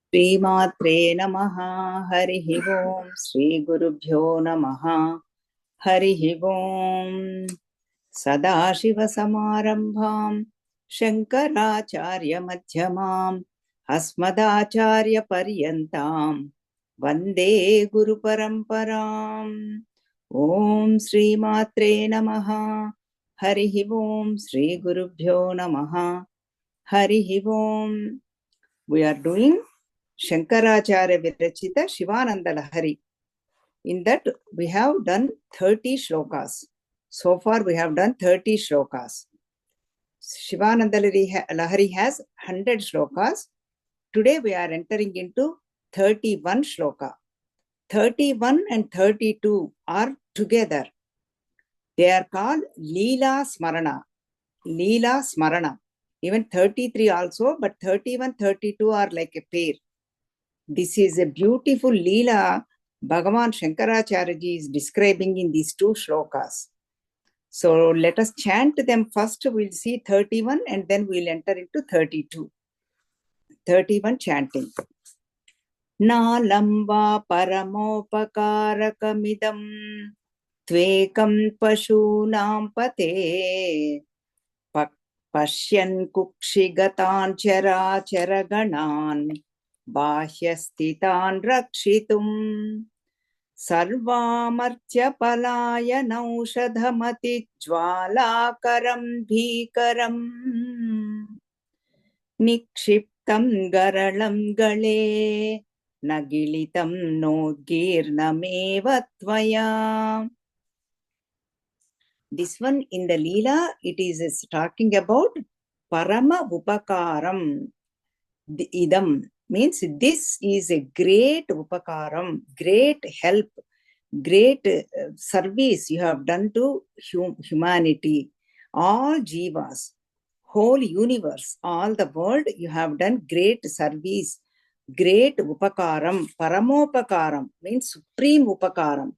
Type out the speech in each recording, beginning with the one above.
श्रीमात्रे नमः। हरिः ओम्। श्रीगुरुभ्यो नमः। हरिः ओम्। सदाशिवसमारम्भाम् शङ्कराचार्यमध्यमाम् अस्मदाचार्यपर्यन्ताम् वन्दे गुरुपरम्पराम्। ॐ श्रीमात्रे नमः। हरिः ओम्। श्रीगुरुभ्यो नमः। हरिः ओम्. We are doing Shankaracharya Virachita Shivananda Lahari. In that we have done 30 shlokas. So far we have done 30 shlokas. Shivananda Lahari has 100 shlokas. Today we are entering into 31 shloka. 31 and 32 are together. They are called Leela Smarana. Leela Smarana. Even 33 also, but 31, 32 are like a pair. This is a beautiful Leela Bhagavan Shankaracharya is describing in these two shlokas. So let us chant them first. We'll see 31 and then we'll enter into 32. 31 chanting. Nalamba paramopakarakam tvekam pashunam pate pashyan kukshigatan chara charaganan बाह्यस्थितान् रक्षितुं सर्वामर्त्यपलायनौषधमतिज्वालाकरं भीकरं निक्षिप्तं गरलं गले न गिलितं नोद्गीर्णमेव त्वया. This one in the Leela, it is talking about Parama Upakaram. Idam means this is a great upakaram, great help, great service you have done to humanity, all jivas, whole universe, all the world, you have done great service, great upakaram. Paramopakaram means supreme upakaram.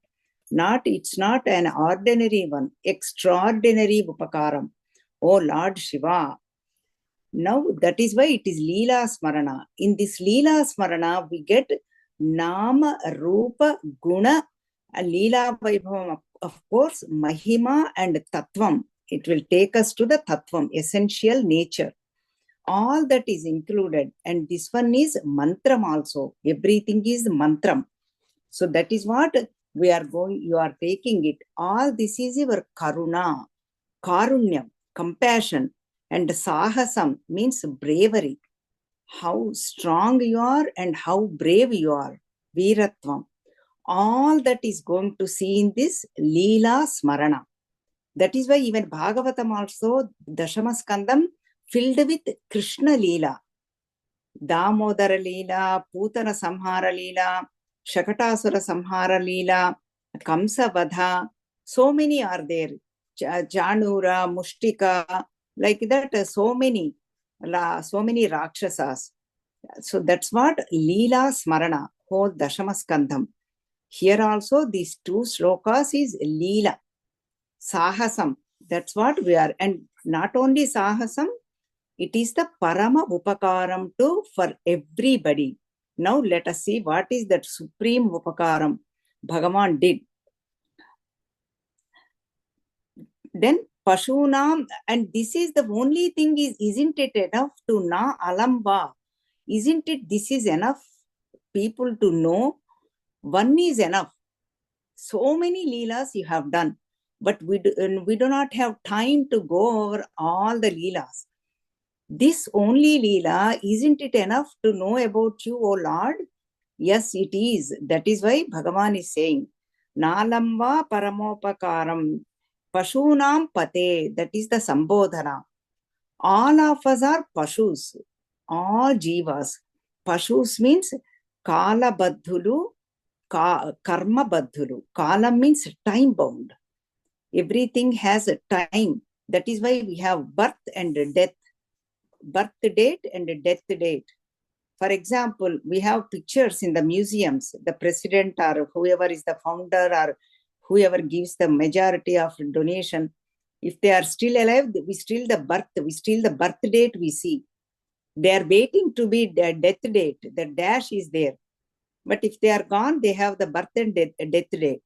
It's not an ordinary one, extraordinary upakaram. Oh Lord Shiva. Now that is why it is Leela Smarana. In this Leela Smarana, we get Nama, Rupa, Guna, Leela Vaibhavam, of course, Mahima and Tattvam. It will take us to the Tattvam, essential nature. All that is included. And this one is Mantram also. Everything is Mantram. So that is what we are going, you are taking it. All this is your Karuna, Karunyam, compassion. And Sahasam means bravery. How strong you are and how brave you are. Veeratvam. All that is going to see in this Leela Smarana. That is why even Bhagavatam also, Dashamaskandam, filled with Krishna Leela. Damodara Leela, Putana Samhara Leela, Shakatasura Samhara Leela, Kamsa Vadha. So many are there. Janura, Mushtika, like that, so many Rakshasas. So that's what Leela Smarana, whole Dashamaskandham. Here also these two shlokas is Leela, Sahasam. That's what we are. And not only Sahasam, it is the Parama Upakaram too for everybody. Now let us see what is that supreme Upakaram Bhagavan did. Then Pashunam, and this is the only thing is, isn't it enough to na alamba? Isn't it this is enough people to know? One is enough. So many leelas you have done, but we do not have time to go over all the leelas. This only leela, isn't it enough to know about you, O Lord? Yes, it is. That is why Bhagavan is saying, Nalamba paramopakaram. Pashunam pate, that is the Sambodhana. All of us are Pashus, all Jivas. Pashus means Kala Badhulu, Karma Badhulu. Kala means time bound. Everything has a time. That is why we have birth and death. Birth date and death date. For example, we have pictures in the museums. The president or whoever is the founder or whoever gives the majority of donation, if they are still alive, we still the birth date we see. They are waiting to be their death date. The dash is there. But if they are gone, they have the birth and death date.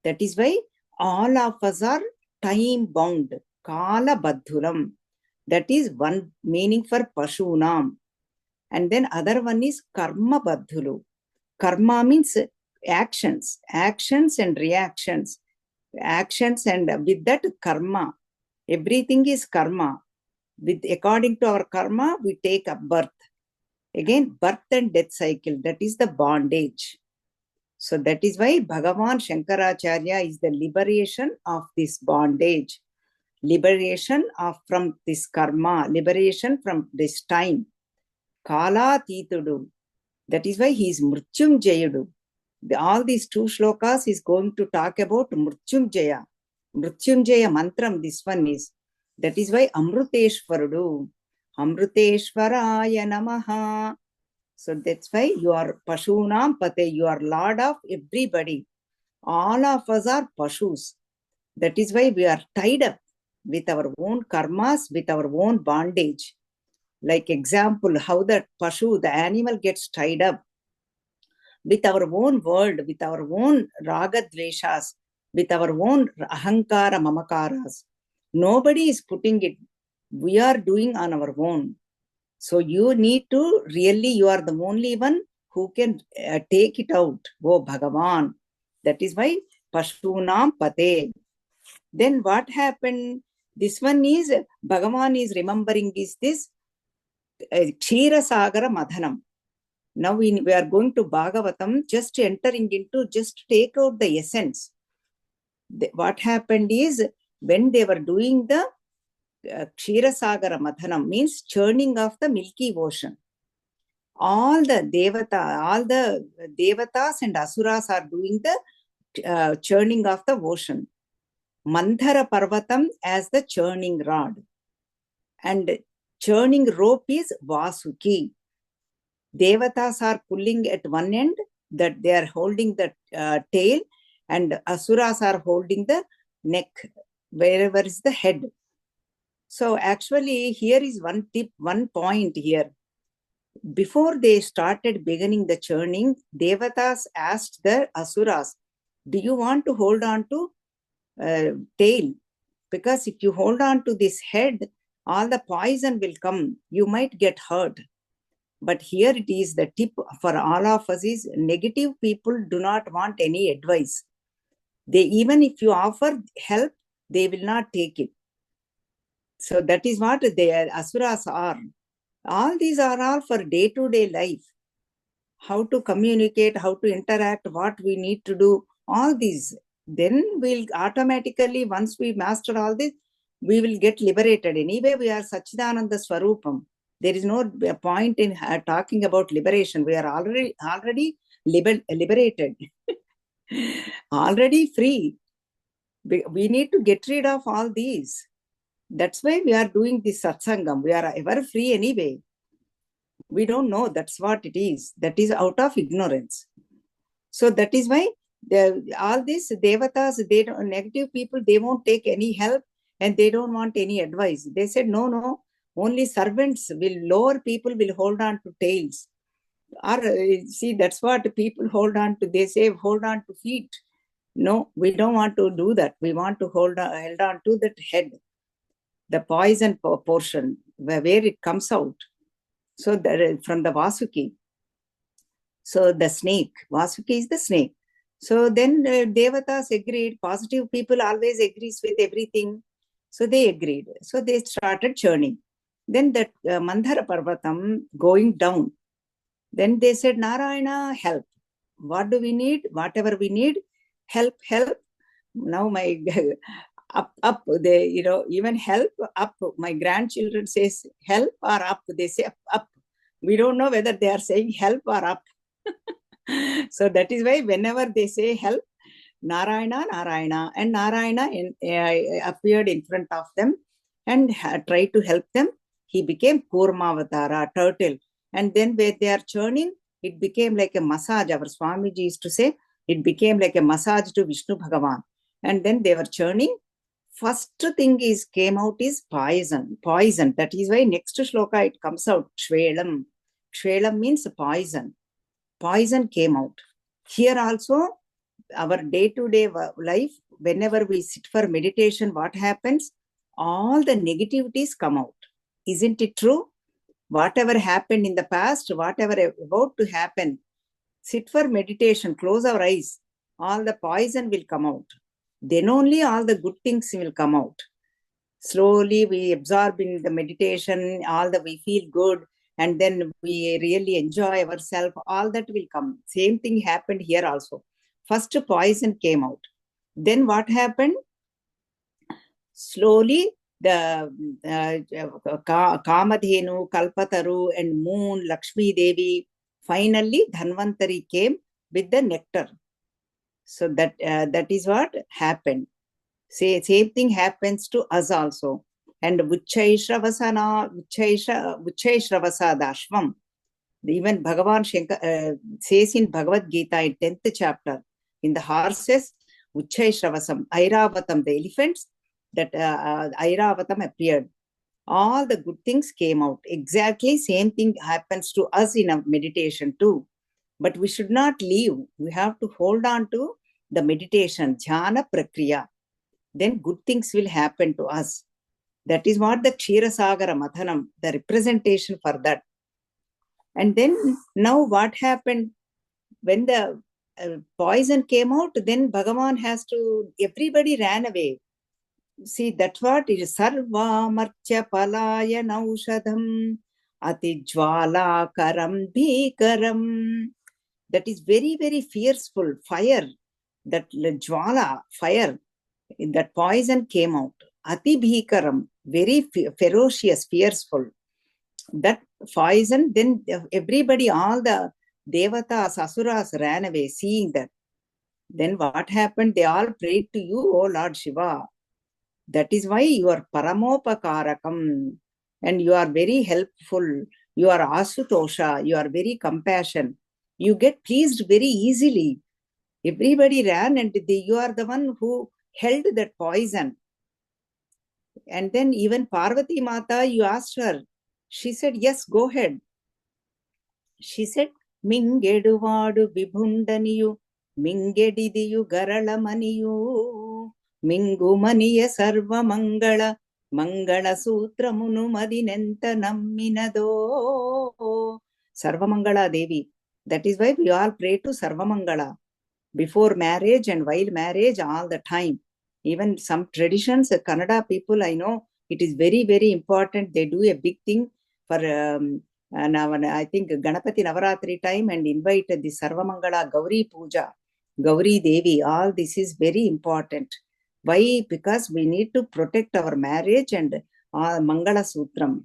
That is why all of us are time bound. Kala Badhulam. That is one meaning for Pashunam. And then other one is Karma Badhulu. Karma means actions and reactions. Actions, and with that karma. Everything is karma. According to our karma, we take a birth. Again, birth and death cycle. That is the bondage. So that is why Bhagavan Shankaracharya is the liberation of this bondage, liberation from this karma, liberation from this time. Kala Titudu. That is why he is Mrityunjayudu. All these two shlokas is going to talk about Mrityunjaya. Mrityunjaya mantram, this one is. That is why Amruteshwarudu. Amruteshwaraya namaha. So that's why you are Pashunam Pate, you are Lord of everybody. All of us are Pashus. That is why we are tied up with our own karmas, with our own bondage. Like example, how the Pashu, the animal, gets tied up with our own world, with our own raga dveshas, with our own ahankara mamakaras. Nobody is putting it. We are doing on our own. So you need to really, you are the only one who can take it out. Oh Bhagavan. That is why Pashunam Pate. Then what happened? This one is, Bhagavan is remembering is this Kshira Sagara Madhanam. Now we are going to Bhagavatam, just entering into, just take out the essence. What happened is, when they were doing the Kshira Sagara Madhanam, means churning of the Milky Ocean. All the Devatas and Asuras are doing the churning of the ocean. Mandhara Parvatam as the churning rod. And churning rope is Vasuki. Devatas are pulling at one end, that they are holding the tail, and Asuras are holding the neck, wherever is the head. So actually, here is one tip, one point here. Before they started beginning the churning, Devatas asked the Asuras, do you want to hold on to tail? Because if you hold on to this head, all the poison will come. You might get hurt. But here it is, the tip for all of us is, negative people do not want any advice. They, even if you offer help, they will not take it. So that is what the Asuras are. All these are all for day-to-day life. How to communicate, how to interact, what we need to do, all these. Then we'll automatically, once we master all this, we will get liberated. Anyway, we are Sachidananda Swarupam. There is no point in talking about liberation. We are already liberated, already free. We need to get rid of all these. That's why we are doing this satsangam. We are ever free anyway. We don't know that's what it is. That is out of ignorance. So that is why all these devatas, negative people, they won't take any help and they don't want any advice. They said, no, only servants will, lower people will hold on to tails. Or see, that's what people hold on to. They say, hold on to feet. No, we don't want to do that. We want to hold on to that head, the poison portion, where it comes out. So from the Vasuki. So the snake, Vasuki is the snake. So then Devatas agreed. Positive people always agrees with everything. So they agreed. So they started churning. Then that Mandhara Parvatam going down. Then they said, Narayana, help. What do we need? Whatever we need, help. Now my up. They, even help, up. My grandchildren says help or up. They say up. We don't know whether they are saying help or up. So that is why whenever they say help, Narayana, and Narayana appeared in front of them and tried to help them. He became Kurmavatara, turtle. And then when they are churning, it became like a massage. Our Swamiji used to say, it became like a massage to Vishnu Bhagavan. And then they were churning. First thing is came out is poison. Poison. That is why next shloka it comes out. Shvelam. Shvelam means poison. Poison came out. Here also, our day-to-day life, whenever we sit for meditation, what happens? All the negativities come out. Isn't it true? Whatever happened in the past, whatever about to happen, sit for meditation, close our eyes, all the poison will come out. Then only all the good things will come out. Slowly we absorb in the meditation, all the we feel good, and then we really enjoy ourselves, all that will come. Same thing happened here also. First poison came out. Then what happened? Slowly the Kamadhenu, Kalpataru and moon, Lakshmi Devi, finally Dhanvantari came with the nectar. So that is what happened. Same thing happens to us also. And Vuchchaishravasa, even Bhagavan Shankar says in Bhagavad Gita in 10th chapter, in the horses, Vuchchaishravasam, Airavatam, the elephants, that Airavatam appeared. All the good things came out. Exactly same thing happens to us in a meditation too. But we should not leave. We have to hold on to the meditation, jhana prakriya. Then good things will happen to us. That is what the Ksheerasagara Mathanam, the representation for that. And then now what happened? When the poison came out, then Bhagavan has to, everybody ran away. See, that's what it is. Sarva marcha palaya naushadham ati jwala karam bhikaram. That is very, very fearful fire. That jwala, fire, that poison came out. Ati bhikaram, very ferocious, fearful. That poison, then everybody, all the devatas, asuras ran away seeing that. Then what happened? They all prayed to you, O Lord Shiva. That is why you are paramopakarakam and you are very helpful. You are asutosha, you are very compassion. You get pleased very easily. Everybody ran and you are the one who held that poison. And then even Parvati Mata, you asked her. She said, yes, go ahead. She said, Mingeduvadu vibhundaniyu, mingedidiyu garalamaniyu, mingumaniya sarva mangala, mangala sutramunu madinenta namminado. Sarva Mangala Devi. That is why we all pray to Sarva Mangala. Before marriage and while marriage, all the time. Even some traditions, Kannada people, I know, it is very, very important. They do a big thing for, now, I think, Ganapati Navaratri time and invite the Sarvamangala Gauri Puja, Gauri Devi. All this is very important. Why? Because we need to protect our marriage and Mangala Sutram.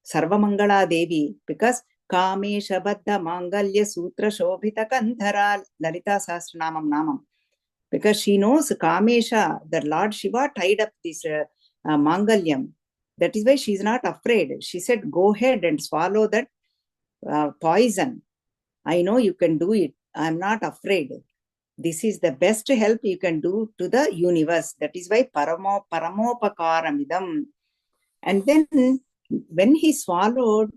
Sarvamangala Devi, because Kamesha Baddha Mangalya Sutra Shobhita Kandhara Lalita Sahasranamam Namam. Because she knows Kamesha, the Lord Shiva tied up this Mangalyam. That is why she is not afraid. She said, go ahead and swallow that poison. I know you can do it. I am not afraid. This is the best help you can do to the universe. That is why paramopakaramidam. And then when he swallowed,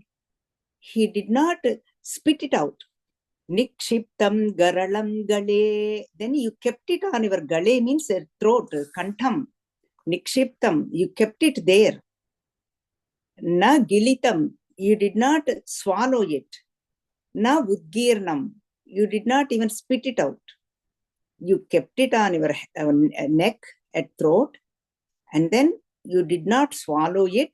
he did not spit it out. Nikshiptam garalam gale. Then you kept it on your gale, means throat, kantham. Nikshiptam, you kept it there. Na gilitam, you did not swallow it. Na udgirnam, you did not even spit it out. You kept it on your neck, at throat, and then you did not swallow it,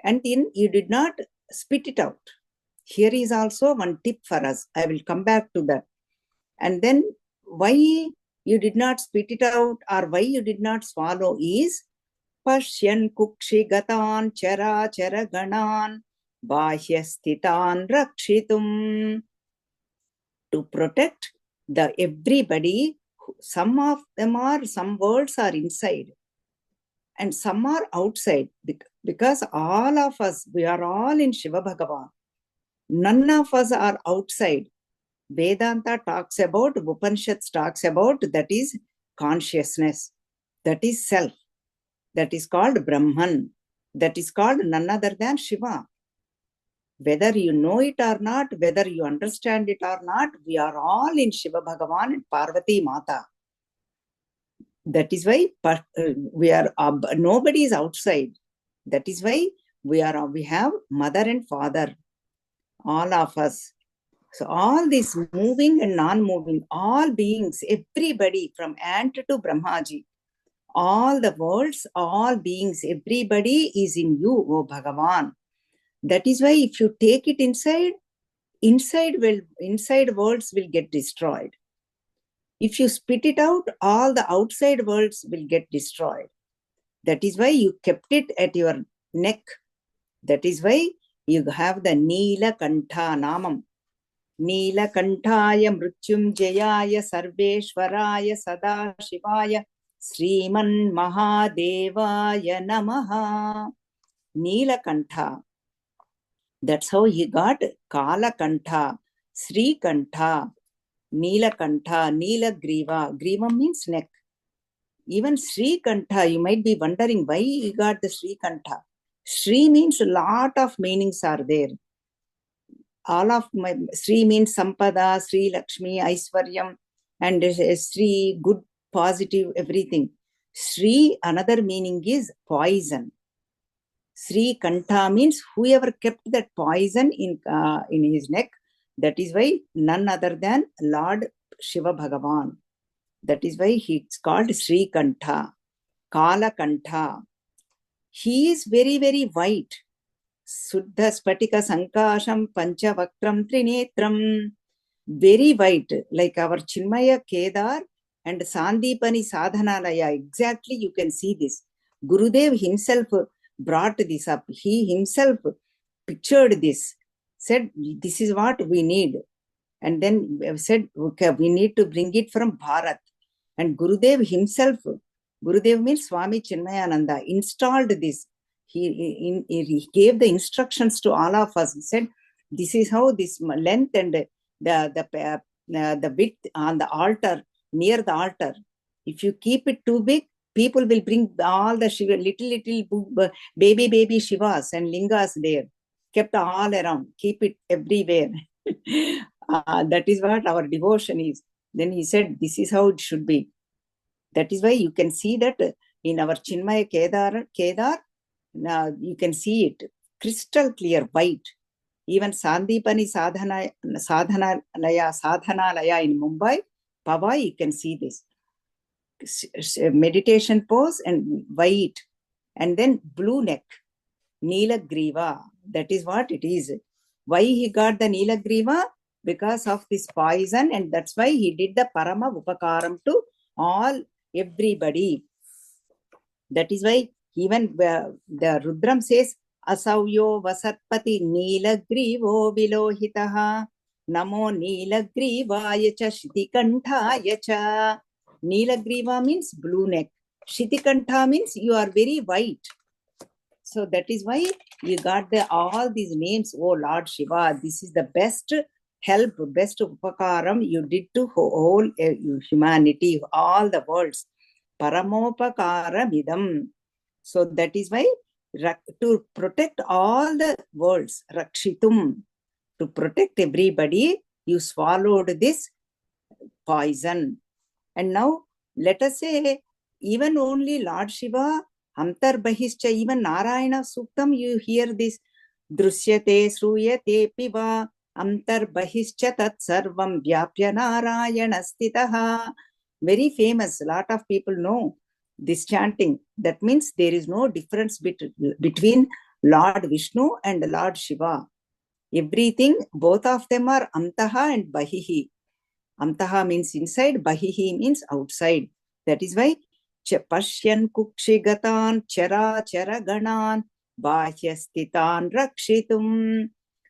and then you did not spit it out. Here is also one tip for us. I will come back to that. And then why you did not spit it out or why you did not swallow is Pashyan kukshi gatan chara chara ganan bahyastitan rakshitum. To protect the everybody, some of them are, some words are inside and some are outside, because all of us, we are all in Shiva Bhagavan. None of us are outside. Vedanta talks about, Upanishads talks about, that is consciousness, that is self. That is called Brahman. That is called none other than Shiva. Whether you know it or not, whether you understand it or not, we are all in Shiva Bhagavan and Parvati Mata. That is why we are nobody is outside. That is why we have mother and father, all of us. So all this moving and non-moving, all beings, everybody from ant to Brahmaji, all the worlds, all beings, everybody is in you, O Bhagavan. That is why if you take it inside worlds will get destroyed. If you spit it out, all the outside worlds will get destroyed. That is why you kept it at your neck. That is why you have the Neela Kantha Namam. Neela Kantaya Mrutyunjayaya Sarveshwaraya Sadashivaya Sriman Mahadevaya Namaha. Neela Kantha. That's how he got Kala Kantha, Sri Kantha, Neela Kantha, Neela Griva. Griva means neck. Even Sri Kantha, you might be wondering why he got the Sri Kantha. Sri means a lot of meanings are there. All of my Sri means Sampada, Sri Lakshmi, Aiswaryam, and Sri, good, positive, everything. Sri, another meaning is poison. Sri Kantha means whoever kept that poison in his neck. That is why none other than Lord Shiva Bhagavan. That is why it's called Sri Kantha, Kala Kantha. He is very, very white. Suddha Spatika Sankasham Panchavakram Trinetram. Very white, like our Chinmaya Kedar and Sandipani Sadhanalaya. Exactly, you can see this. Gurudev himself brought this up. He himself pictured this, said, this is what we need. And then said, okay, we need to bring it from Bharat. And Gurudev himself, Gurudev means Swami Chinmayananda, installed this. He gave the instructions to all of us. He said, this is how this length and the width on the altar, near the altar. If you keep it too big, people will bring all the Shiva, little baby Shivas and Lingas there, kept all around. Keep it everywhere. That is what our devotion is. Then he said, this is how it should be. That is why you can see that in our Chinmaya Kedar, you can see it crystal clear, white. Even Sandipani Sadhanalaya in Mumbai, Pava, you can see this. Meditation pose and white. And then blue neck, Neela Griva. That is what it is. Why he got the Neela Griva? Because of this poison, and that's why he did the Parama Upakaram to everybody. That is why even the Rudram says, Asavyo Vasatpati Neelagrivo Vilohitaha Namo Neelagrivaya cha Shitikantaya cha. Neelagriva means blue neck. Shitikantha means you are very white. So that is why you got all these names. Oh Lord Shiva, this is the best help, best upakaram you did to whole humanity, all the worlds. Paramopakaramidam. So that is why to protect all the worlds, Rakshitum, to protect everybody, you swallowed this poison. And now let us say, even only Lord Shiva, Antar Bahischa, even Narayana Suktam, you hear this, Drusyate, Sruyate, Piva, Antar Bahischa Tat Sarvam Vyapya Narayana Stitaha. Very famous, a lot of people know this chanting. That means there is no difference between Lord Vishnu and Lord Shiva. Everything, both of them are Antaha and Bahihi. Antaha means inside, Bahihi means outside. That is why Pashyan Kukshigatan Chara Chara Ganan Bahyastitan Rakshitum.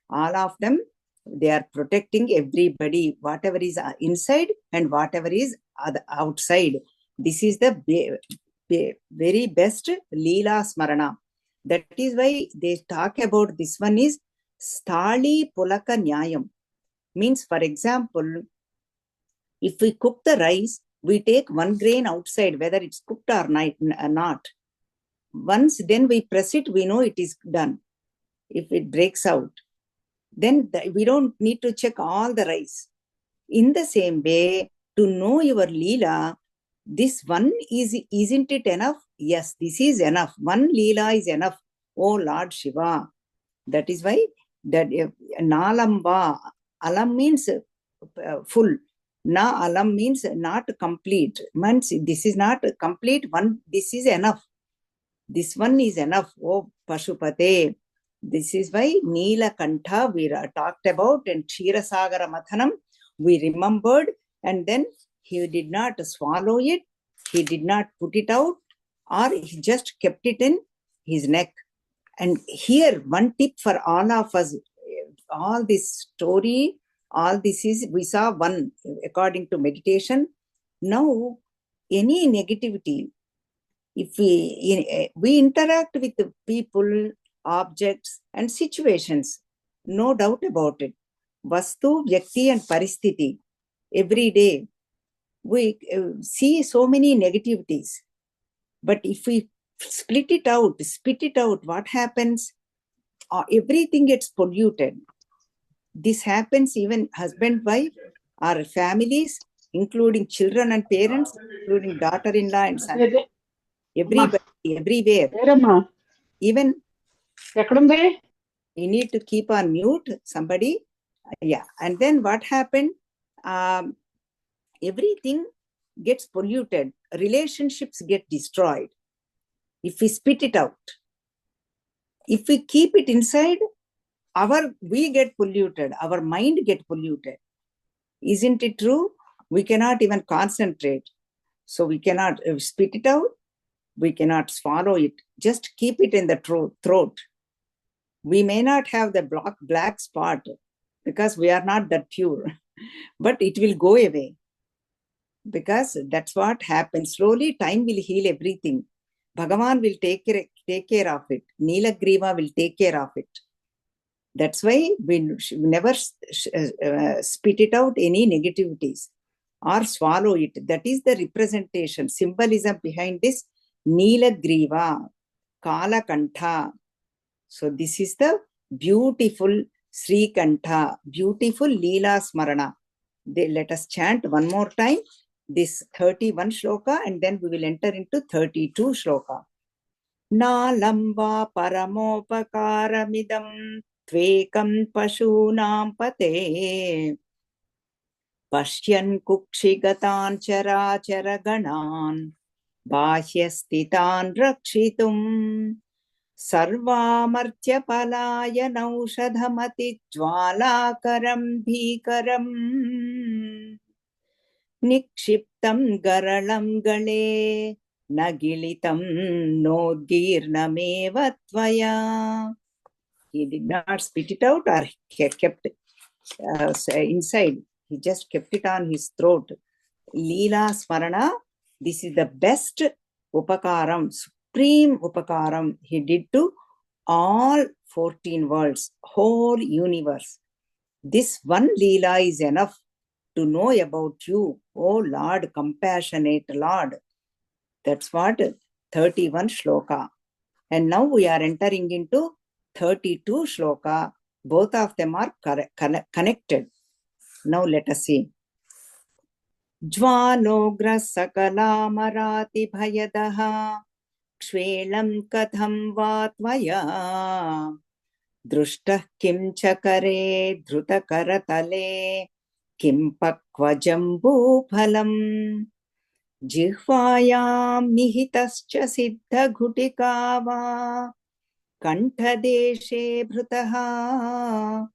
All of them, they are protecting everybody, whatever is inside and whatever is outside. This is the very best Leela Smarana. That is why they talk about this one is Sthali Pulaka Nyayam. Means, for example, if we cook the rice, we take one grain outside, whether it's cooked or not. Once then we press it, we know it is done. If it breaks out, then we don't need to check all the rice. In the same way, to know your Leela, this one isn't it enough? Yes, this is enough. One Leela is enough. Oh Lord Shiva. That is why that Nalamba, Alam means full. Na Alam means not complete. Means this is not complete. One, this is enough. This one is enough. Oh Pashupate. This is why Neela Kantha we talked about, and Kshirasagara Mathanam we remembered, and then he did not swallow it, he did not put it out, or he just kept it in his neck. And here, one tip for all of us, all this story, all this is, we saw one according to meditation. Now, any negativity, if we interact with the people, objects, and situations, no doubt about it. Vastu, Vyakti, and Paristhiti. Every day, we see so many negativities. But if we split it out, spit it out, what happens? Everything gets polluted. This happens even husband, wife, or families, including children and parents, including daughter-in-law and son. Everybody, everywhere. Even you need to keep on mute somebody. Yeah. And then what happened? Everything gets polluted. Relationships get destroyed. If we spit it out, if we keep it inside, we get polluted, our mind get polluted. Isn't it true? We cannot even concentrate. So we cannot spit it out, we cannot swallow it. Just keep it in the throat. We may not have the black spot because we are not that pure, but it will go away. Because that's what happens. Slowly, time will heal everything. Bhagavan will take care of it. Nilagriva will take care of it. That's why we never spit it out, any negativities, or swallow it. That is the representation, symbolism behind this Nilagriva, Kala Kantha. So this is the beautiful Sri Kantha, beautiful Leela Smarana. Let us chant one more time this 31 shloka, and then we will enter into 32 shloka. Nalamba paramopakaramidam tvekam pashunam pate pashyan kukshigatan charachara ganan bahyastitan rakshitum sarvamartya palayanaushadhamati jwalakaram bhikaram nikshiptam garalam gale nagilitam nodgirnameva tvaya. He did not spit it out, or he kept inside. He just kept it on his throat. Leela Smarana, this is the best upakaram, supreme upakaram he did to all 14 worlds, whole universe. This one Leela is enough to know about you, oh Lord, compassionate Lord. That's what 31 shloka. And now we are entering into 32 shloka. Both of them are connected. Now let us see. Jvanogra sakala marati bhayadaha kshvelam katham vatvaya društah kim chakare dhrutakaratale kim pakvajambu phalam jihvayam nihitascha siddha ghutika va kantadeshe bhrutaha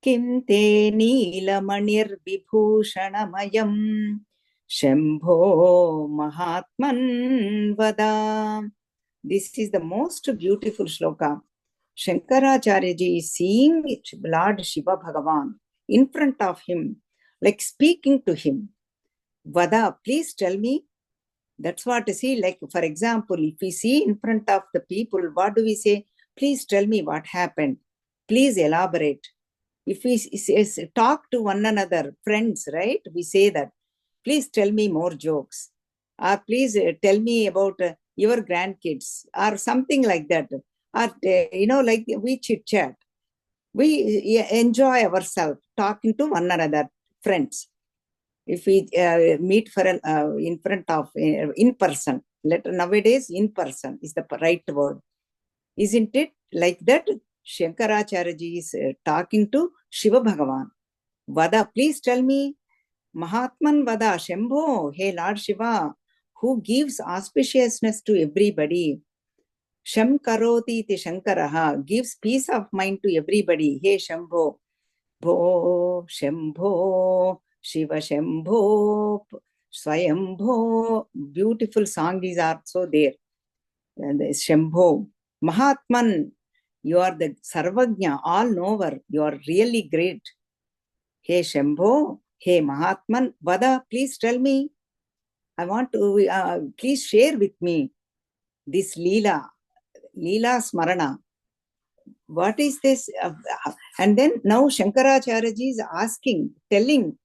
kim te neelamanir vibhushanamayam shambho mahatman vada. This is the most beautiful shloka. Shankaracharya ji is seeing Lord Shiva Bhagavan in front of him, like speaking to him. Vada, please tell me. That's what I see. Like, for example, if we see in front of the people, what do we say? Please tell me what happened. Please elaborate. If we talk to one another, friends, right? We say that. Please tell me more jokes. Please tell me about your grandkids, or something like that. Or, like we chit chat. We enjoy ourselves talking to one another, friends. If we meet for in front of, in person, nowadays in person is the right word. Isn't it like that? Shankaracharya ji is talking to Shiva Bhagavan. Vada, please tell me, Mahatman Vada, Shambho, hey Lord Shiva, who gives auspiciousness to everybody. Sham karoti iti Shankaraha, gives peace of mind to everybody. Hey Shambho, Bho, Shambho, Shiva Shambho, Swayambho. Beautiful song is also there. Shambho, Mahatman, you are the Sarvajna, all knower. You are really great. Hey Shambho, hey Mahatman, Vada, please tell me. I want to, please share with me this Leela Smarana. What is this? And then now Shankaracharya ji is asking, telling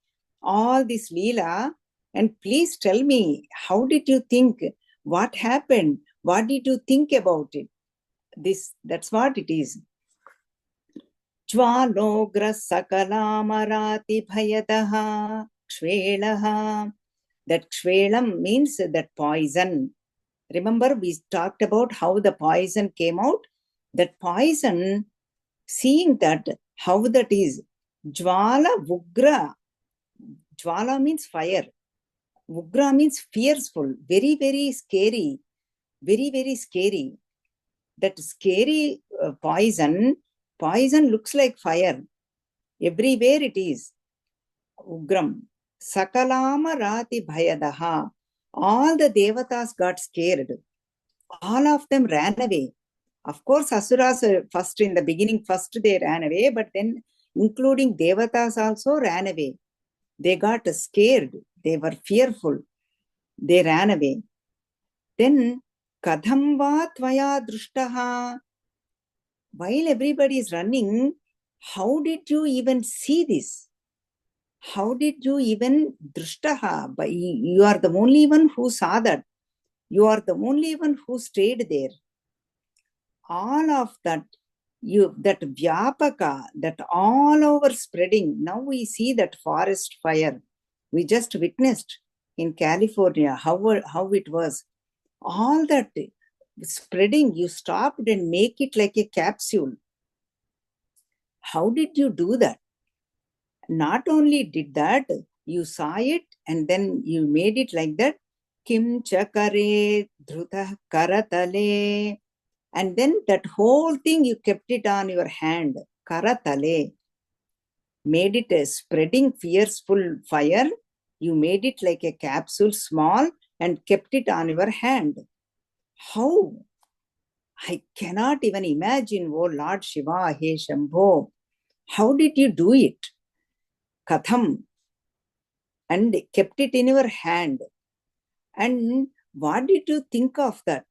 all this Leela, and please tell me, how did you think? What happened? What did you think about it? That's what it is. Jwalogra sakalamarati bhayataha kshvelaha. That kshvelam means that poison. Remember, we talked about how the poison came out. That poison, seeing that, how that is. Jwala Vugra. Jwala means fire. Vugra means fierceful, very, very scary. Very, very scary. That scary poison looks like fire. Everywhere it is. Ugram. Sakalama Rati Bhayadaha. All the devatas got scared. All of them ran away. Of course, Asuras first in the beginning, first they ran away, but then including devatas also ran away. They got scared. They were fearful. They ran away. Then, Kadham va tvaya drushtaha. While everybody is running, how did you even see this? How did you even drushtaha? You are the only one who saw that. You are the only one who stayed there. All of that, that vyapaka, that all over spreading. Now we see that forest fire. We just witnessed in California how it was. All that spreading, you stopped and make it like a capsule. How did you do that? Not only did that, you saw it and then you made it like that. Kim chakare dhruta karatale. And then that whole thing, you kept it on your hand. Karatale. Made it a spreading fierceful fire. You made it like a capsule, small, and kept it on your hand. How? I cannot even imagine, oh Lord Shiva, hey Shambho. How did you do it? Katham. And kept it in your hand. And what did you think of that?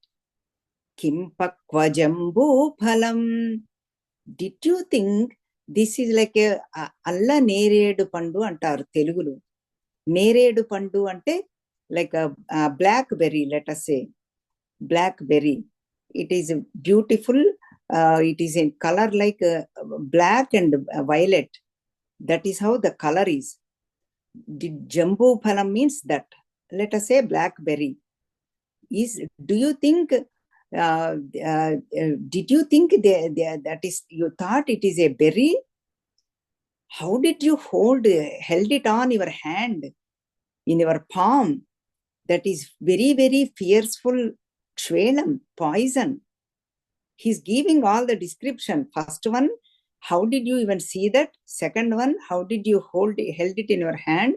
Kim pakva jambu phalam. Did you think this is like a alla neredu pandu antaru Telugulo? Neredu pandu ante like a blackberry, let us say. Blackberry. It is beautiful. It is in color like black and violet. That is how the color is. Did jambu phalam means that? Let us say blackberry. Do you think, did you think that is, you thought it is a berry? How did you held it on your hand, in your palm? That is very, very fearful kshvelam, poison. He's giving all the description. First one, how did you even see that? Second one, how did you held it in your hand?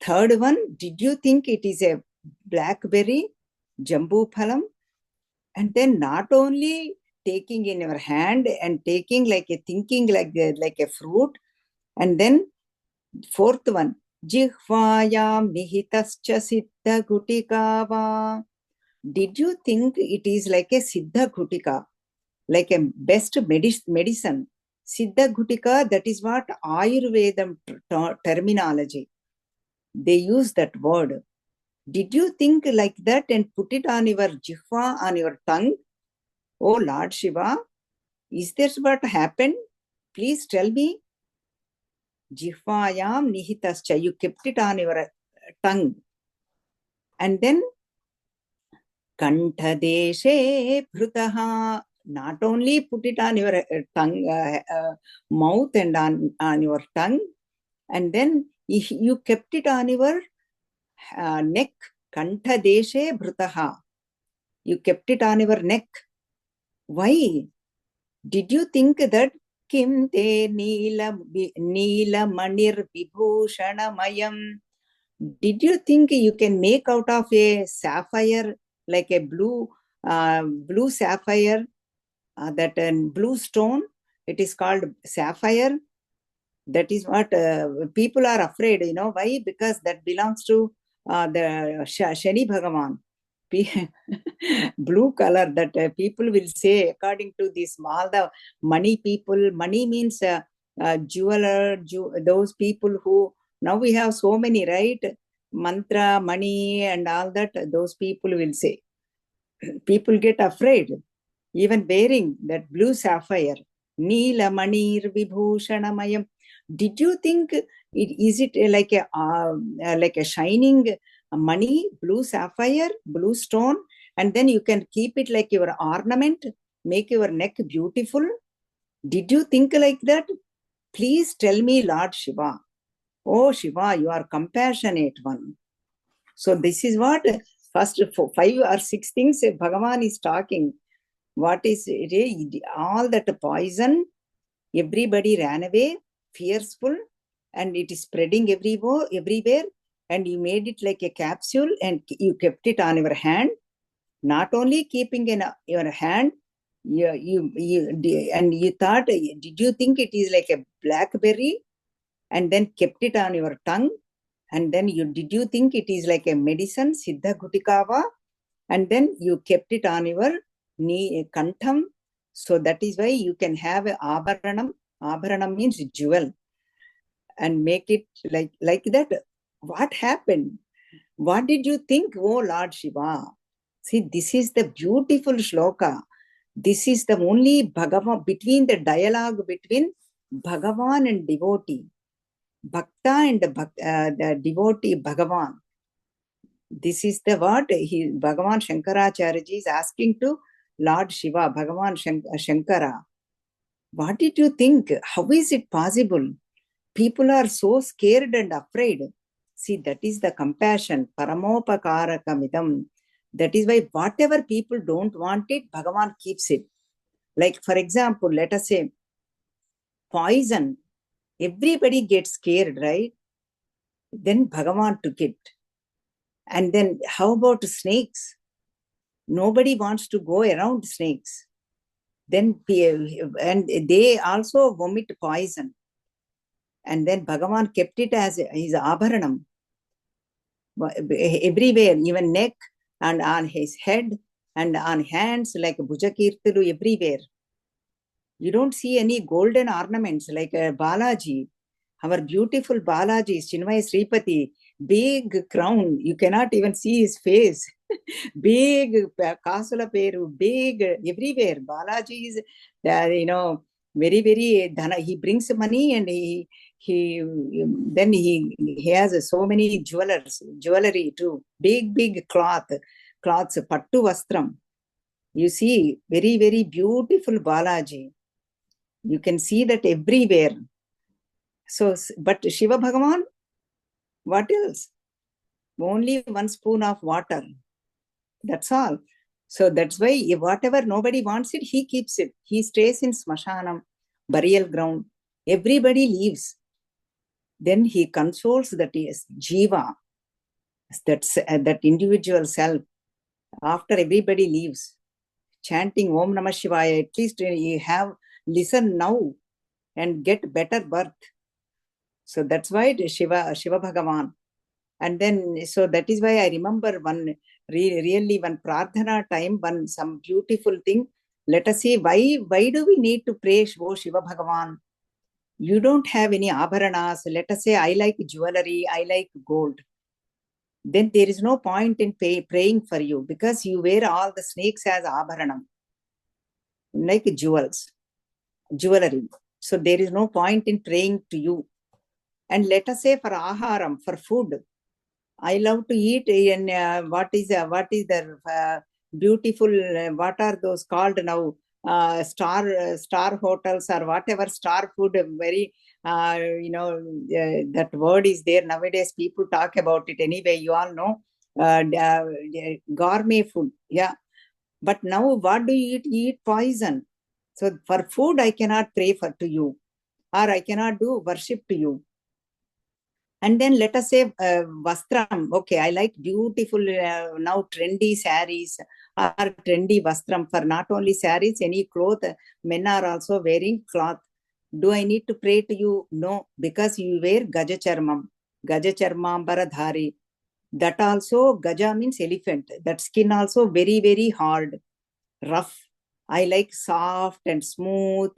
Third one, did you think it is a blackberry, jambu phalam? And then not only taking in your hand and taking like a thinking like a fruit. And then fourth one, jihvayam nihitascha siddha gutika va. Did you think it is like a siddha gutika, like a best medicine? Siddha gutika, that is what Ayurvedam terminology. They use that word. Did you think like that and put it on your jihva, on your tongue? Oh Lord Shiva, is this what happened? Please tell me. Jihvayam nihitascha. You kept it on your tongue. And then Kantadeshe Prutaha. Not only put it on your tongue, mouth and on your tongue, and then you kept it on your neck. Kantadeshe Brutaha. You kept it on your neck. Why? Did you think that Kim te Neela Manir Vibhushanamayam? Did you think you can make out of a sapphire, like a blue sapphire, that blue stone? It is called sapphire. That is what people are afraid. You know why? Because that belongs to the Shani Bhagavan. Blue color, that people will say, according to this, all the money people. Money means jeweler, those people who, now we have so many, right? Mantra, money, and all that. Those people will say. People get afraid, even wearing that blue sapphire. Neela Manir Vibhushanamaya. Did you think is it like a shining money, blue sapphire, blue stone, and then you can keep it like your ornament, make your neck beautiful? Did you think like that? Please tell me, Lord Shiva. Oh Shiva, you are compassionate one. So this is what first 5 or 6 things Bhagavan is talking. What is it? All that poison, everybody ran away, fearful, and it is spreading everywhere. And you made it like a capsule and you kept it on your hand. Not only keeping in your hand, and you thought, did you think it is like a blackberry? And then kept it on your tongue. And then did you think it is like a medicine, Siddha Gutikava? And then you kept it on your knee, kantham. So that is why you can have a abharanam. Abharanam means jewel. And make it like that. What happened? What did you think, oh Lord Shiva? See, this is the beautiful shloka. This is the only Bhagavan, between the dialogue between Bhagavan and devotee. Bhakta and the devotee Bhagavan. This is the what Bhagavan Shankaracharya is asking to Lord Shiva, Bhagavan Shankara. What did you think? How is it possible? People are so scared and afraid. See, that is the compassion. Paramopakarakamidam. That is why whatever people don't want it, Bhagavan keeps it. Like, for example, let us say poison. Everybody gets scared, right? Then Bhagavan took it. And then how about snakes? Nobody wants to go around snakes. Then, and they also vomit poison. And then Bhagavan kept it as his abharanam. Everywhere, even neck and on his head and on hands, like Bhujakirtulu, everywhere. You don't see any golden ornaments like Balaji. Our beautiful Balaji, Chinmaya Sripati, big crown. You cannot even see his face. Big Kasula Peru, big everywhere. Balaji is, very, very, he brings money and he has so many jewelry too. Big cloths, pattu vastram. You see, very, very beautiful Balaji. You can see that everywhere. So, but Shiva Bhagavan, what else? Only 1 spoon of water. That's all. So that's why whatever nobody wants it, he keeps it. He stays in Smashanam, burial ground. Everybody leaves. Then he consoles that Jiva, that individual self. After everybody leaves, chanting Om Namah Shivaya, at least you have listen now and get better birth. So that's why Shiva Bhagavan. And then, so that is why I remember one prarthana time, some beautiful thing. Let us say, why do we need to pray O Shiva Bhagavan? You don't have any abharanas. Let us say, I like jewelry, I like gold. then there is no point in praying for you, because you wear all the snakes as abharanam, like jewels, jewelry. So there is no point in praying to you. And let us say for aharam, for food, I love to eat in what is the beautiful, what are those called now, star hotels or whatever, star food, very that word is there nowadays, people talk about it anyway, you all know, gourmet food, yeah. But now what do you eat poison. So for food I cannot pray for to you, or I cannot do worship to you. And then let us say vastram. Okay, I like beautiful now trendy saris or trendy vastram. For not only saris, any cloth, men are also wearing cloth. Do I need to pray to you? No, because you wear gaja charmambara dhari. That also, gaja means elephant. That skin also very, very hard, rough. I like soft and smooth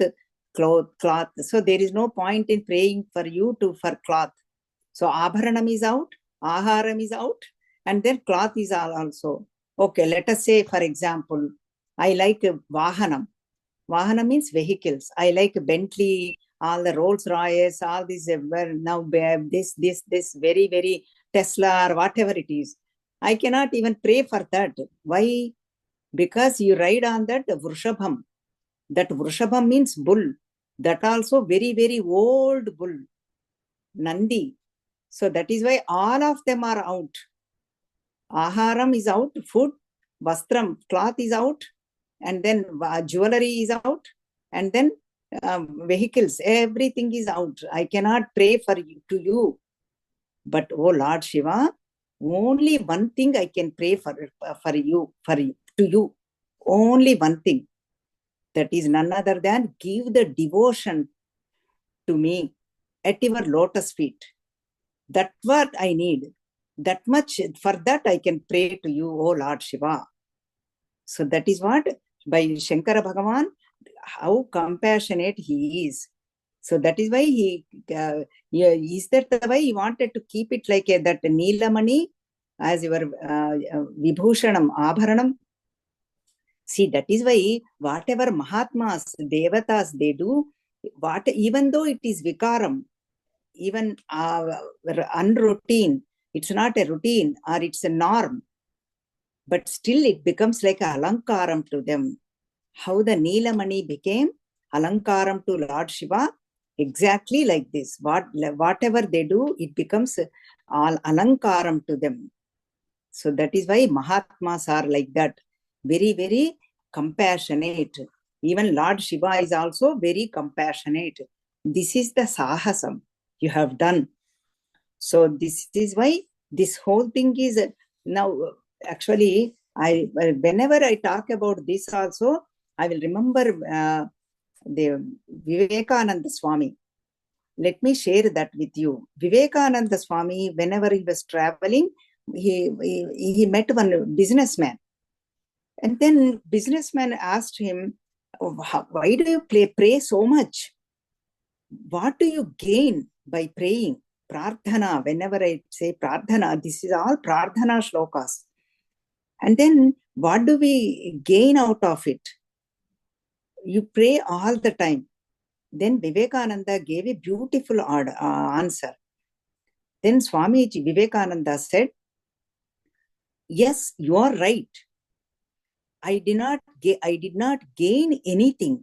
cloth. So there is no point in praying for you for cloth. So abharanam is out, aharam is out, and then cloth is also. Okay, let us say, for example, I like vahanam. Vahana means vehicles. I like Bentley, all the Rolls Royce, all these now this very, very Tesla or whatever it is. I cannot even pray for that. Why? Because you ride on that Vrishabham. That Vrishabham means bull. That also very, very old bull. Nandi. So that is why all of them are out. Aharam is out, food, vastram, cloth is out, and then jewelry is out, and then vehicles, everything is out. I cannot pray for you, to you. But oh Lord Shiva, only one thing I can pray for you, to you. Only one thing. That is none other than give the devotion to me at your lotus feet. That's what I need. That much, for that I can pray to you, O Lord Shiva. So that is what, by Shankara Bhagavan, how compassionate he is. So that is why is that the way he wanted to keep it like that Neelamani as your Vibhushanam, Abharanam. See, that is why whatever Mahatmas, Devatas, they do, even though it is Vikaram, even unroutine, it's not a routine or it's a norm, but still it becomes like a alankaram to them. How the Neelamani became alankaram to Lord Shiva, exactly like this. Whatever they do, it becomes all alankaram to them. So that is why Mahatmas are like that, very, very compassionate. Even Lord Shiva is also very compassionate. This is the sahasam you have done. So this is why this whole thing is now actually whenever I talk about this also, I will remember the Vivekananda Swami. Let me share that with you. Vivekananda Swami, whenever he was traveling, he met one businessman. And then businessman asked him, why do you pray so much? What do you gain by praying? Prarthana, whenever I say prarthana, this is all prarthana shlokas. And then what do we gain out of it? You pray all the time. Then Vivekananda gave a beautiful answer. Then Swamiji Vivekananda said, yes, you are right. I did not gain anything.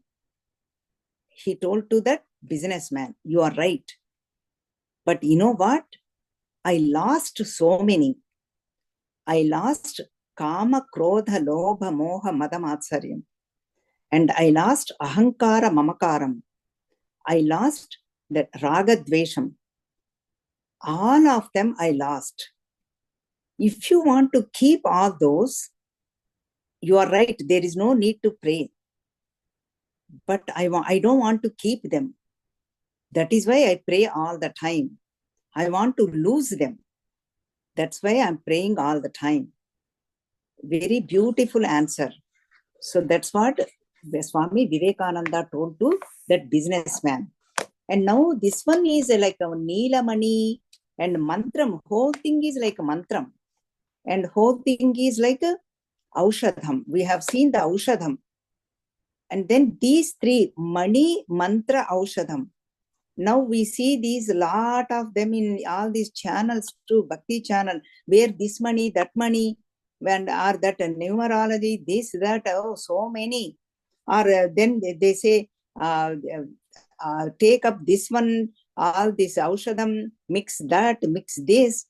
He told to that businessman, you are right. But you know what? I lost so many. I lost kama, krodha, lobha, moha, madamatsarya. And I lost ahankara, mamakaram. I lost that raga, dvesham. All of them I lost. If you want to keep all those, you are right, there is no need to pray. But I don't want to keep them. That is why I pray all the time. I want to lose them. That's why I'm praying all the time. Very beautiful answer. So that's what Swami Vivekananda told to that businessman. And now this one is like a Neelamani and mantram. Whole thing is like a mantram. And whole thing is like a aushadham. We have seen the aushadham. And then these three, mani, mantra, aushadham. Now we see these lot of them in all these channels too, bhakti channel, where this money, that money, and or that numerology, this, that, oh, so many. Or then they say, take up this one, all this aushadam, mix that, mix this,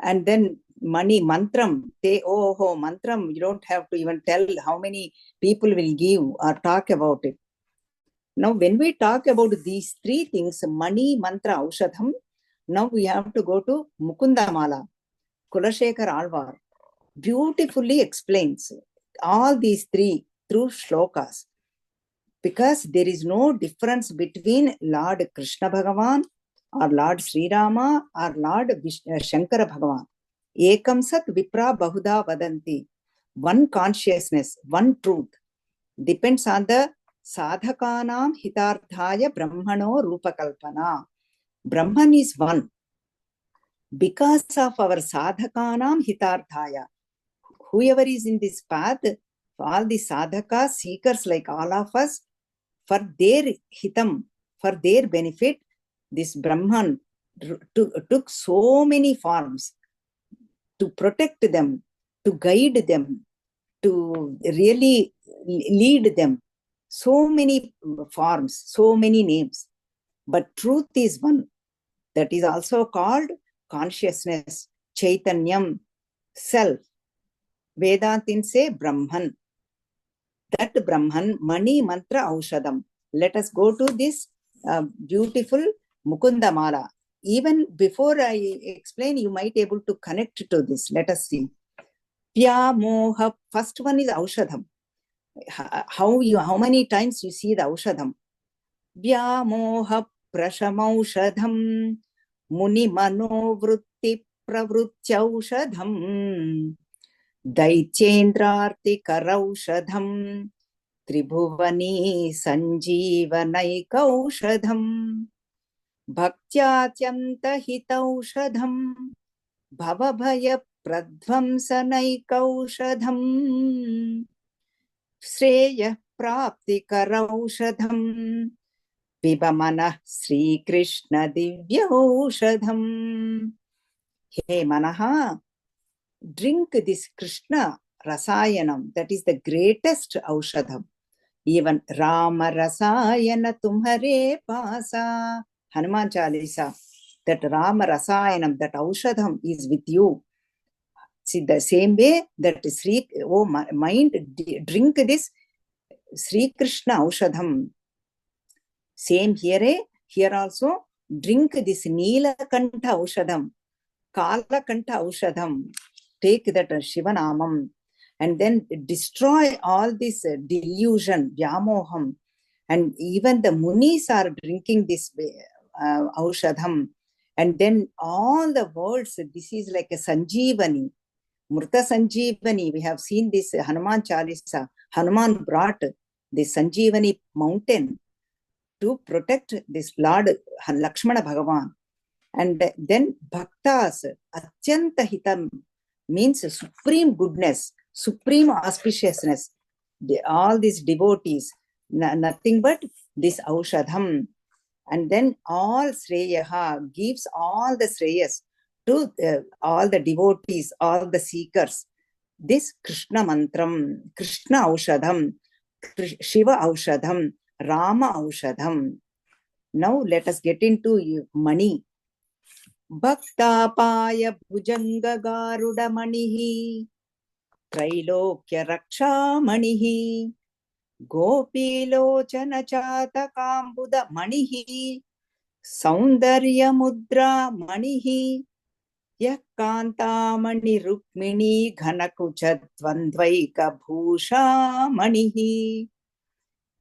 and then money, mantram. They, oh, mantram, you don't have to even tell how many people will give or talk about it. Now, when we talk about these three things, money, mantra, aushadham, now we have to go to Mukunda Mala. Kulashekar Alvar beautifully explains all these three through shlokas, because there is no difference between Lord Krishna Bhagavan or Lord Sri Rama or Lord Shankara Bhagavan. Ekam sat vipra bahuda vadanti. One consciousness, one truth, depends on the sadhakanam hitarthaya brahmano rupakalpana. Brahman is one. Because of our sadhakanam hitarthaya, whoever is in this path, all the sadhakas, seekers like all of us, for their hitam, for their benefit, this Brahman took so many forms to protect them, to guide them, to really lead them. So many forms, so many names. But truth is one. That is also called consciousness, Chaitanyam, self. Vedantin say Brahman. That Brahman, Mani, Mantra, Aushadam. Let us go to this beautiful Mukunda Mala. Even before I explain, you might be able to connect to this. Let us see. Vyamoha, first one is Aushadam. How many times you see the Aushadam? Vyamoha prashamaushadham muni manovrutti pravrutyaushadham daichendrarti karaushadham tribhuvani sanjeevanaikaushadham bhaktyātyantahitaushadham bhavabhaya pradvamsanaikaushadham shreyah praptikaraushadham Vibhamana Sri Krishna Divyaushadham. Hey Manaha, drink this Krishna Rasayanam. That is the greatest Aushadham. Even Rama Rasayana Tumhare Pasa. Hanuman Chalisa. That Rama Rasayanam, that Aushadham is with you. See, the same way that Sri, oh mind, drink this Sri Krishna Aushadham. Same here, here also, drink this Neelakantha Aushadham, Kalakantha Aushadham, take that Shivanamam, and then destroy all this delusion, Vyamoham. And even the Munis are drinking this Aushadham. And then all the words, this is like a Sanjeevani, Murta Sanjeevani. We have seen this Hanuman Chalisa. Hanuman brought this Sanjeevani mountain to protect this Lord Lakshmana Bhagavan. And then Bhaktas, Atyanta Hitam, means supreme goodness, supreme auspiciousness. All these devotees, nothing but this Aushadham. And then all Sreyaha, gives all the Sreyas to all the devotees, all the seekers. This Krishna Mantram, Krishna Aushadham, Shiva Aushadham, Rama Aushadham. Now let us get into money. Bhaktapaya Bhujanga Garuda Manihi, Trailokya Raksha Manihi, Gopilochana Chata Kambuda Manihi, Saundarya Mudra Manihi, Yakanta Mani Rukmini Ghanakuchadvandvaika Bhusha Manihi.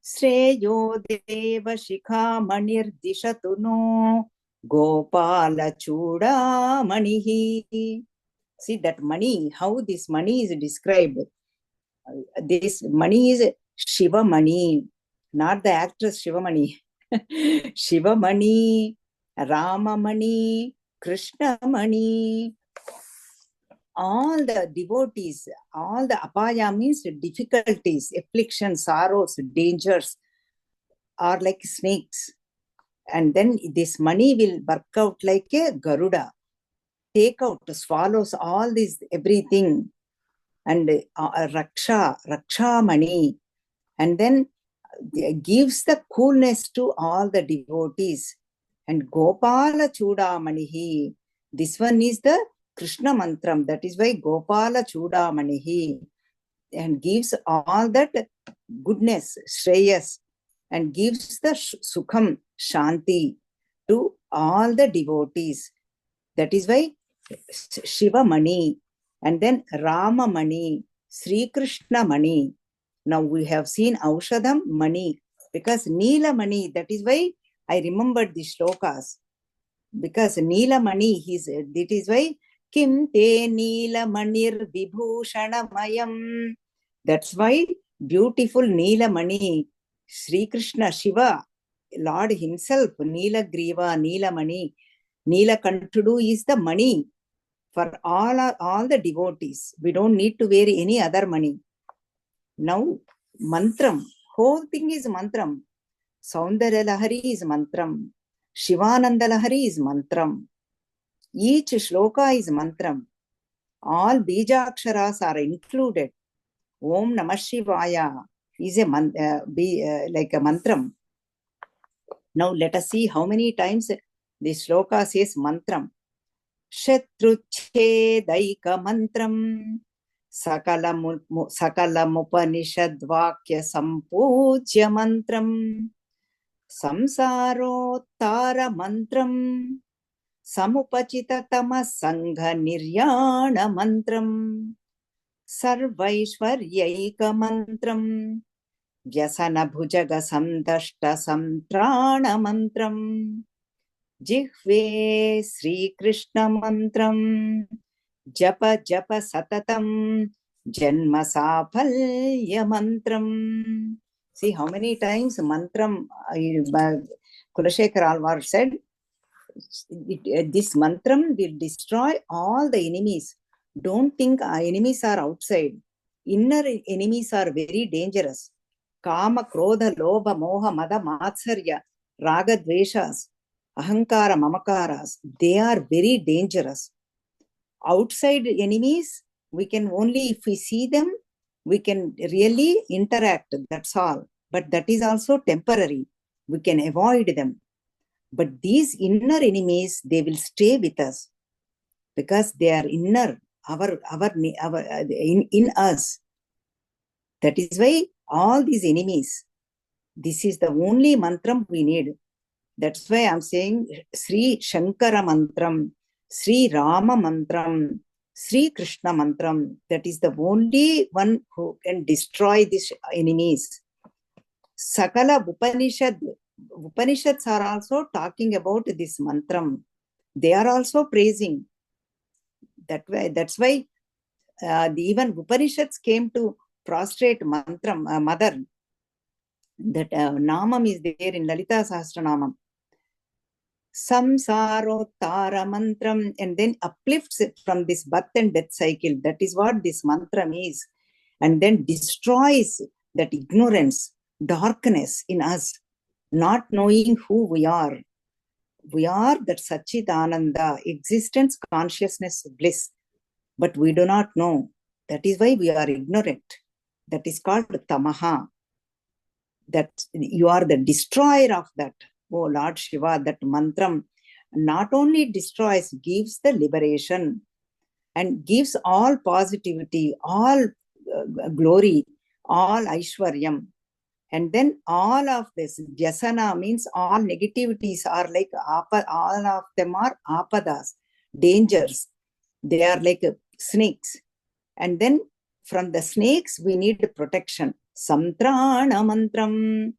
Sreyo Deva Shikha Manir Dishatuno Gopala Chuda Manihi. See that money, how this money is described. This money is Shiva Mani, not the actress Shiva Mani. Shiva Mani, Rama Mani, Krishna Mani. all the devotees, all the apaya means difficulties, afflictions, sorrows, dangers are like snakes. And then this money will work out like a Garuda, take out, swallows all this, everything. And Raksha money. And then gives the coolness to all the devotees. And Gopala Chudamanihi. This one is the Krishna mantram. That is why Gopala Chudamanihi. And gives all that goodness, Shreyas, and gives the Sukham, Shanti to all the devotees. That is why Shiva Mani, and then Rama Mani, Sri Krishna Mani. Now we have seen Aushadam Mani, because Neela Mani, that is why I remembered the shlokas. Because Neela Mani, that is why Kim te Neela Manir Vibhushana Mayam. That's why beautiful Neela Mani, Sri Krishna, Shiva, Lord himself, Neela Griva, Neela Mani, Neela Kantudu is the money for all the devotees. We don't need to wear any other money. Now, mantram, whole thing is mantram. Saundarya Lahari is mantram. Shivananda Lahari is mantram. Each shloka is mantram. All bijaksharas are included. Om Namah Shivaya is like a mantram. Now let us see how many times the shloka says mantram. Shatruchhedaika mantram Sakalam-upanishad-vakya sampujya mantram Samsarottara mantram Samupachita-tama sangha niryana mantram Sarvaishwaryaika mantram Vyasana bhujaga samdashta samtrana mantram Jihve Sri Krishna mantram Japa Japa Satatam Janma Safalya mantram. See how many times mantram Kulashekar Alvar said, this mantram will destroy all the enemies. Don't think our enemies are outside. Inner enemies are very dangerous. Kama, Krodha, Lobha, Moha, Mada, Matsarya, Raga, Dveshas, Ahankara, Mamakaras, they are very dangerous. Outside enemies, we can only, if we see them, we can really interact, that's all. But that is also temporary. We can avoid them. But these inner enemies, they will stay with us because they are inner, in us. That is why all these enemies, this is the only mantram we need. That's why I'm saying Sri Shankara mantram, Sri Rama mantram, Sri Krishna mantram. That is the only one who can destroy these enemies. Sakala Upanishads are also talking about this mantram. They are also praising. That's why even Upanishads came to prostrate mantram, mother. That namam is there in Lalita Sahasranamam. Samsarottara mantram, and then uplifts it from this birth and death cycle. That is what this mantram is. And then destroys that ignorance, darkness in us, not knowing who we are. We are that Satchidananda, existence, consciousness, bliss. But we do not know. That is why we are ignorant. That is called tamaha. That you are the destroyer of that. Oh Lord Shiva, that mantram not only destroys, gives the liberation and gives all positivity, all glory, all Aishwaryam. And then all of this, Vyasana means all negativities are like, all of them are apadas, dangers. They are like snakes. And then from the snakes, we need protection. Samtrana mantram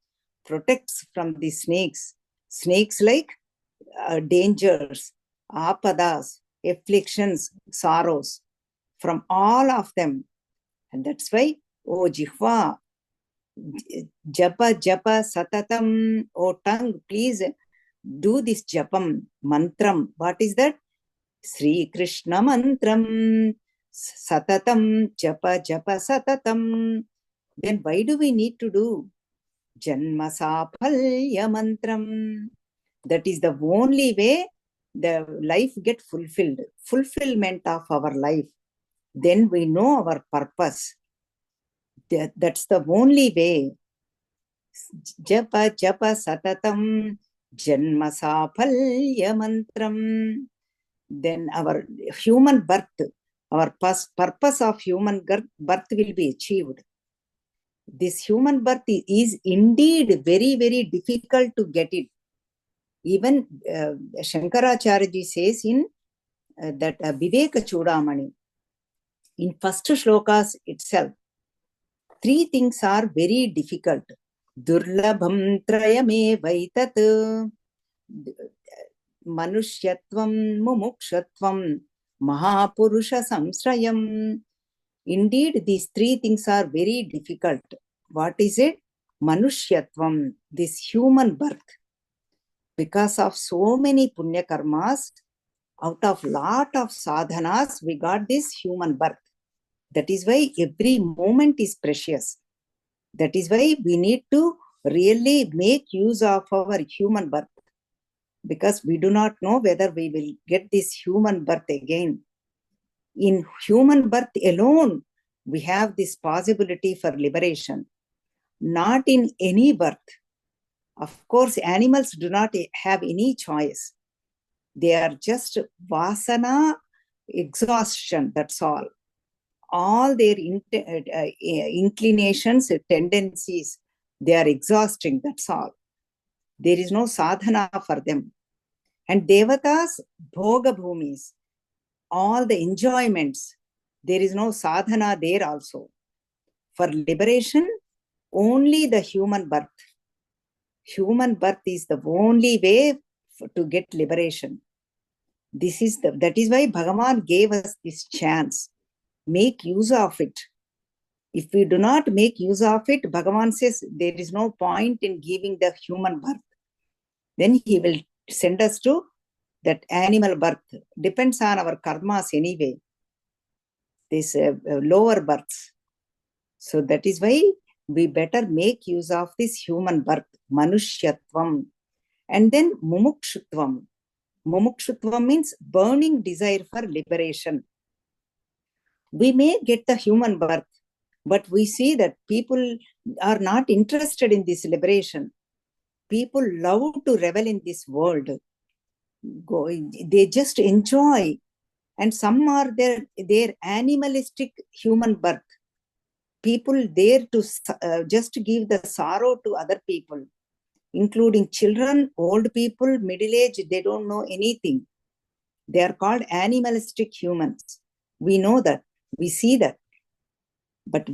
protects from the snakes. Snakes like dangers, apadas, afflictions, sorrows, from all of them. And that's why, oh Jihva, Japa Japa Satatam, oh tongue, please do this Japam, mantram. What is that? Sri Krishna mantram, Satatam japa japa satatam. Then why do we need to do Janma Sapalya Mantram? That is the only way the life get fulfilled, fulfillment of our life. Then we know our purpose. That's the only way. Japa japa satatam Janma Sapalya Mantram. Then our human birth, our purpose of human birth will be achieved. This human birth is indeed very, very difficult to get it. Even Shankaracharya says in that Viveka Chudamani, in first shlokas itself, 3 things are very difficult. Durlabham trayame vaitat Manushyatvam mumukshatvam Mahapurusha samsrayam. Indeed, these 3 things are very difficult. What is it? Manushyatvam, this human birth. Because of so many punya karmas, out of lot of sadhanas, we got this human birth. That is why every moment is precious. That is why we need to really make use of our human birth. Because we do not know whether we will get this human birth again. In human birth alone, we have this possibility for liberation. Not in any birth. Of course, animals do not have any choice. They are just vasana exhaustion, that's all. All their inclinations, tendencies, they are exhausting, that's all. There is no sadhana for them. And devatas, bhoga bhumis, all the enjoyments, there is no sadhana there also. For liberation, only the human birth. Human birth is the only way to get liberation. That is why Bhagavan gave us this chance. Make use of it. If we do not make use of it, Bhagavan says there is no point in giving the human birth. Then he will send us to that animal birth. Depends on our karmas anyway. This lower births. So that is why we better make use of this human birth, Manushyatvam. And then Mumukshutvam. Mumukshutvam means burning desire for liberation. We may get the human birth, but we see that people are not interested in this liberation. People love to revel in this world. They just enjoy. And some are their animalistic human birth. People there to just give the sorrow to other people, including children, old people, middle age, they don't know anything. They are called animalistic humans. We know that. We see that. But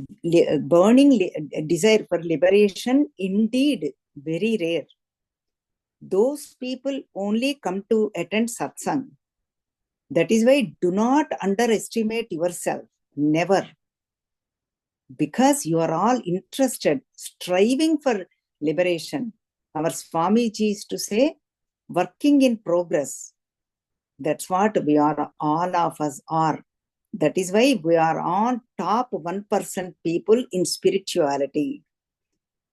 burning desire for liberation, indeed, very rare. Those people only come to attend satsang. That is why do not underestimate yourself. Never. Because you are all interested, striving for liberation. Our Swamiji used to say, working in progress. That's what we are, all of us are. That is why we are on top 1% people in spirituality.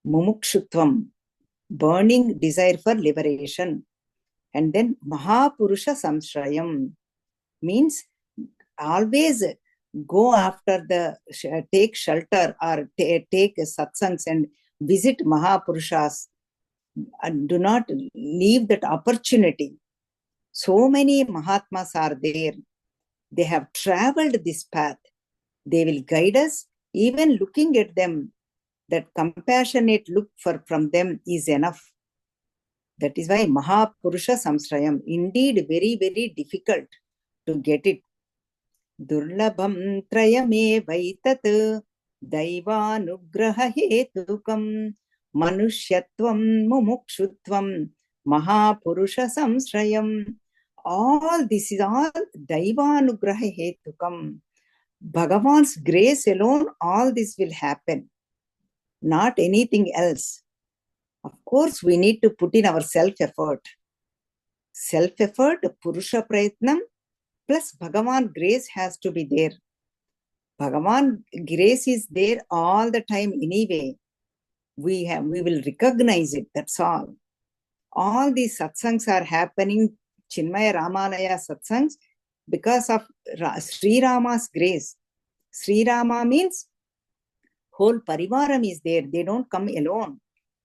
Mumukshutvam, burning desire for liberation. And then Mahapurusha Samshrayam means always go after take shelter or take satsangs and visit Mahapurushas. And do not leave that opportunity. So many Mahatmas are there. They have traveled this path. They will guide us. Even looking at them, that compassionate look from them is enough. That is why Mahapurusha Samsrayam, indeed very, very difficult to get it. Durlabham trayame vaitat daivanugraha hetukam manushyatvam mumukshutvam Mahapurusha Samsrayam. All this is all Daivanugraha Hetukam. Bhagavan's grace alone, all this will happen. Not anything else. Of course, we need to put in our self-effort. Self-effort, Purusha Prayatnam, plus Bhagavan grace has to be there. Bhagavan grace is there all the time anyway. We will recognize it, that's all. All these satsangs are happening, Chinmaya Ramalaya satsangs, because of Sri Rama's grace. Sri Rama means whole parivaram is there. They don't come alone.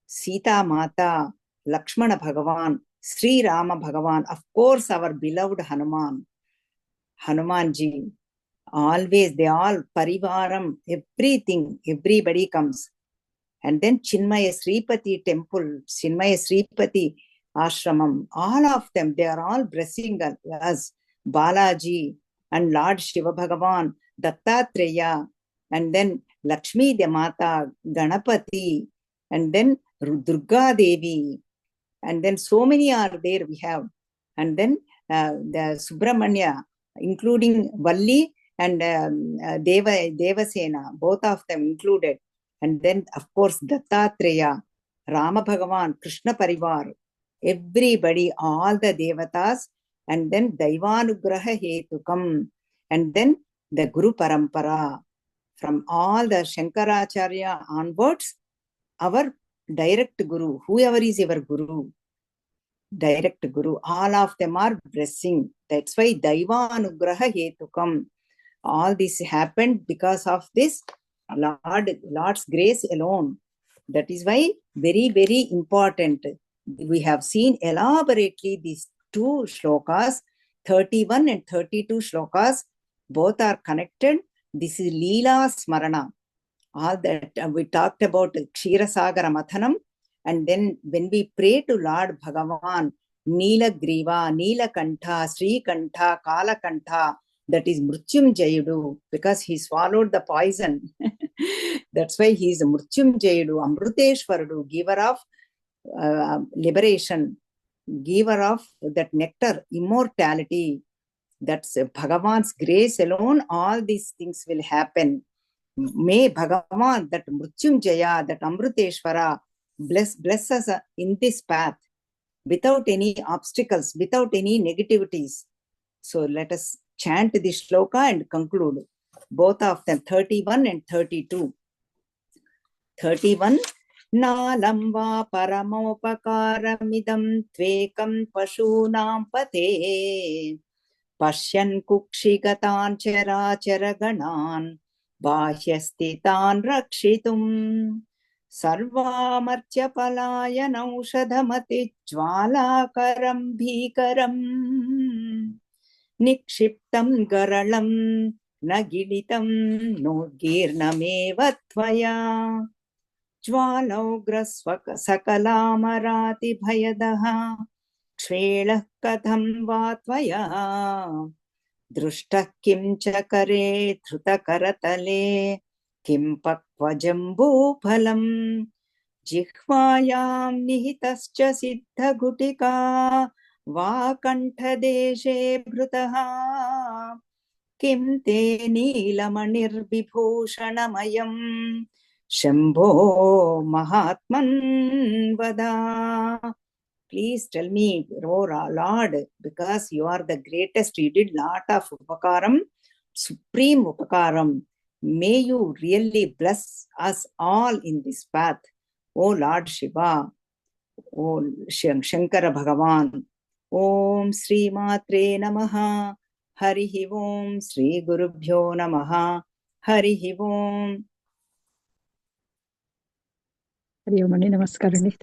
Sita Mata, Lakshmana Bhagavan, Sri Rama Bhagavan, of course our beloved Hanumanji. Always, they all parivaram, everything, everybody comes. And then Chinmaya Sripati temple, Chinmaya Sripati ashramam, all of them, they are all blessing us. Balaji and Lord Shiva Bhagavan, Dattatreya, and then Lakshmi Mata, Ganapati, and then Durga Devi, and then so many are there we have. And then the Subramanya, including Valli and Devasena, both of them included. And then, of course, Dattatreya, Rama Bhagavan, Krishna Parivar, everybody, all the Devatas, and then Daivanugraha Hetukam, and then the Guru Parampara. From all the Shankaracharya onwards, our direct Guru, whoever is our Guru, direct Guru, all of them are blessing. That's why Daivanugraha Hetukam. All this happened because of this Lord's grace alone. That is why very, very important. We have seen elaborately these two shlokas, 31 and 32 shlokas, both are connected. This is Leela Smarana. All that we talked about Kshirasagara Mathanam, and then when we pray to Lord Bhagavan, Neela Griva, Neela Kantha, Sri Kantha, Kala Kantha, that is Mrutyunjayudu, because he swallowed the poison. That's why he is Mrutyunjayudu, Amruteshwarudu, giver of liberation, giver of that nectar, immortality. That's Bhagavan's grace alone, all these things will happen. May Bhagavan, that Mrutyunjaya, that Amruteshwara, bless us in this path without any obstacles, without any negativities. So let us chant this shloka and conclude. Both of them, 31 and 32. 31. Nalam va paramopakaramidam tvekam pashunam pate pashyan kukshigatan charaganan bahyastitan rakshitum sarvamartya palayanaushadhamati jwalakaram bhikaram nikshiptam garalam nagilitam nurgirnameva tvaya ज्वालौग्रस्वक सकलामराति भयदः क्षेलः कथं वा त्वया दृष्टः किं च करे धृतकरतले किं पक्वजम्बूफलम् जिह्वायां निहितश्च सिद्धघुटिका वा कण्ठदेशे भृतः किं ते नीलमणिर्विभूषणमयम् Shambho Mahatman Vada. Please tell me, oh Lord, because you are the greatest, you did lot of upakaram, supreme upakaram. May you really bless us all in this path. Oh Lord Shiva, oh Shankara Bhagavan. Om Sri Matre Namaha. Harihi Om Sri Gurubhyo Namaha. Harihi Om. Hari Om, Namaskaram.